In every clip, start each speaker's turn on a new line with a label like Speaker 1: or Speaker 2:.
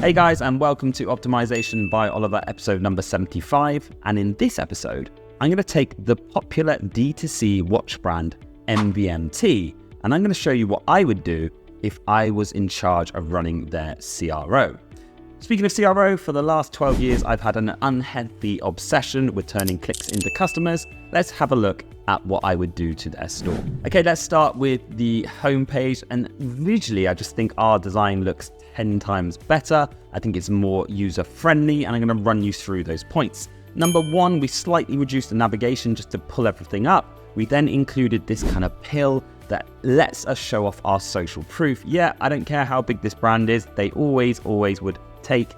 Speaker 1: Hey guys, and welcome to Optimization by Oliver, episode number 75. And in this episode, I'm going to take the popular DTC watch brand MVMT, and I'm going to show you what I would do if I was in charge of running their CRO. Speaking of CRO, for the last 12 years, I've had an unhealthy obsession with turning clicks into customers. Let's have a look at what I would do to their store. Okay, let's start with the homepage, and visually, I just think our design looks 10 times better. I think it's more user-friendly, and I'm going to run you through those points. Number one, we slightly reduced the navigation just to pull everything up. We then included this kind of pill that lets us show off our social proof. Yeah, I don't care how big this brand is, they always would take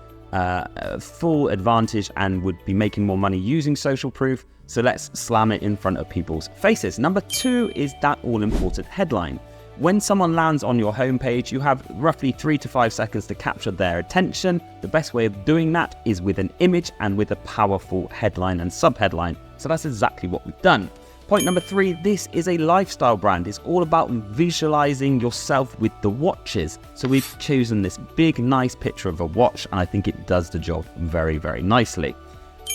Speaker 1: full advantage and would be making more money using social proof. So let's slam it in front of people's faces. Number two is that all-important headline. When someone lands on your homepage, you have roughly 3 to 5 seconds to capture their attention. The best way of doing that is with an image and with a powerful headline and subheadline. So that's exactly what we've done. Point number three, this is a lifestyle brand. It's all about visualizing yourself with the watches. So we've chosen this big, nice picture of a watch, and I think it does the job very, very nicely.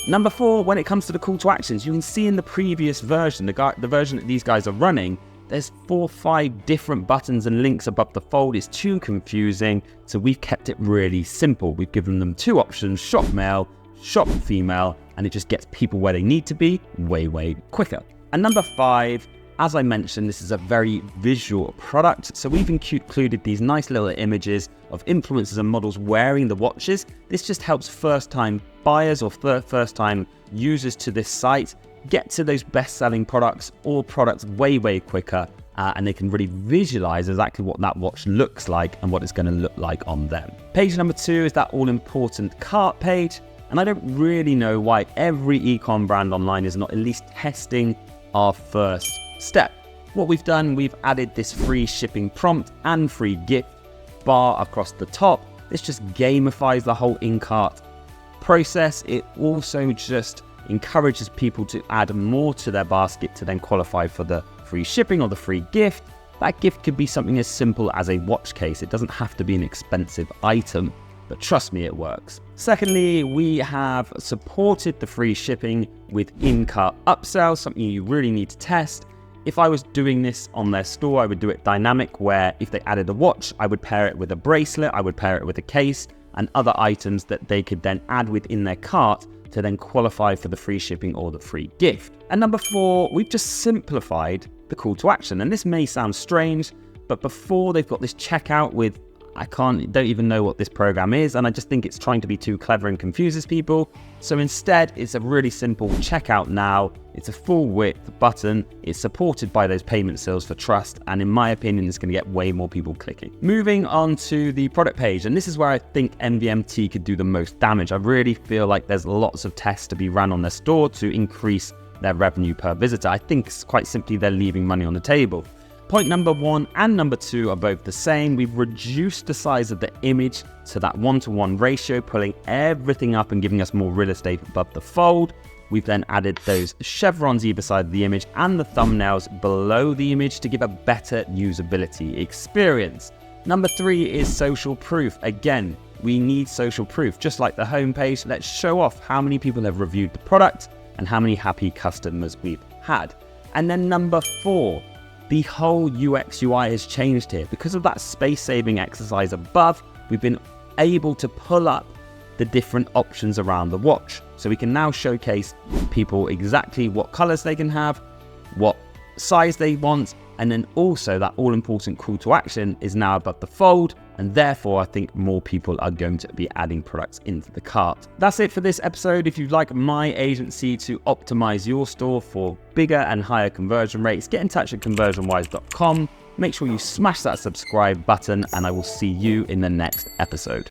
Speaker 1: Number four, when it comes to the call to actions, you can see in the previous version, the version that these guys are running, there's 4 or 5 different buttons and links above the fold. It's too confusing. So we've kept it really simple. We've given them 2 options, shop male, shop female, and it just gets people where they need to be way quicker. And number 5, as I mentioned, this is a very visual product. So we've included these nice little images of influencers and models wearing the watches. This just helps first-time buyers or first-time users to this site get to those best-selling products or products way quicker, and they can really visualize exactly what that watch looks like and what it's going to look like on them. Page number 2 is that all-important cart page, and I don't really know why every e-com brand online is not at least testing our first step. What we've done, we've added this free shipping prompt and free gift bar across the top. This just gamifies the whole in-cart process. It also just encourages people to add more to their basket to then qualify for the free shipping or the free gift. That gift could be something as simple as a watch case. It doesn't have to be an expensive item, but trust me, it works. Secondly, we have supported the free shipping with in-cart upsells, something you really need to test. If I was doing this on their store, I would do it dynamic, where if they added a watch, I would pair it with a bracelet, I would pair it with a case, and other items that they could then add within their cart to then qualify for the free shipping or the free gift. And number 4, we've just simplified the call to action. And this may sound strange, but before they've got this checkout with, don't even know what this program is, and I just think it's trying to be too clever and confuses people. So instead, it's a really simple checkout now. It's a full width button. It's supported by those payment seals for trust, and in my opinion, it's going to get way more people clicking. Moving on to the product page, and this is where I think MVMT could do the most damage. I really feel like there's lots of tests to be run on their store to increase their revenue per visitor. I think quite simply they're leaving money on the table. Point number 1 and number 2 are both the same. We've reduced the size of the image to that 1-to-1 ratio, pulling everything up and giving us more real estate above the fold. We've then added those chevrons either side of the image and the thumbnails below the image to give a better usability experience. Number 3 is social proof. Again, we need social proof. Just like the homepage, let's show off how many people have reviewed the product and how many happy customers we've had. And then number 4, the whole UX UI has changed here. Because of that space-saving exercise above, we've been able to pull up the different options around the watch. So we can now showcase people exactly what colors they can have, what size they want, and then also that all-important call to action is now above the fold, and therefore I think more people are going to be adding products into the cart. That's it for this episode. If you'd like my agency to optimize your store for bigger and higher conversion rates, get in touch at ConversionWise.com. Make sure you smash that subscribe button, and I will see you in the next episode.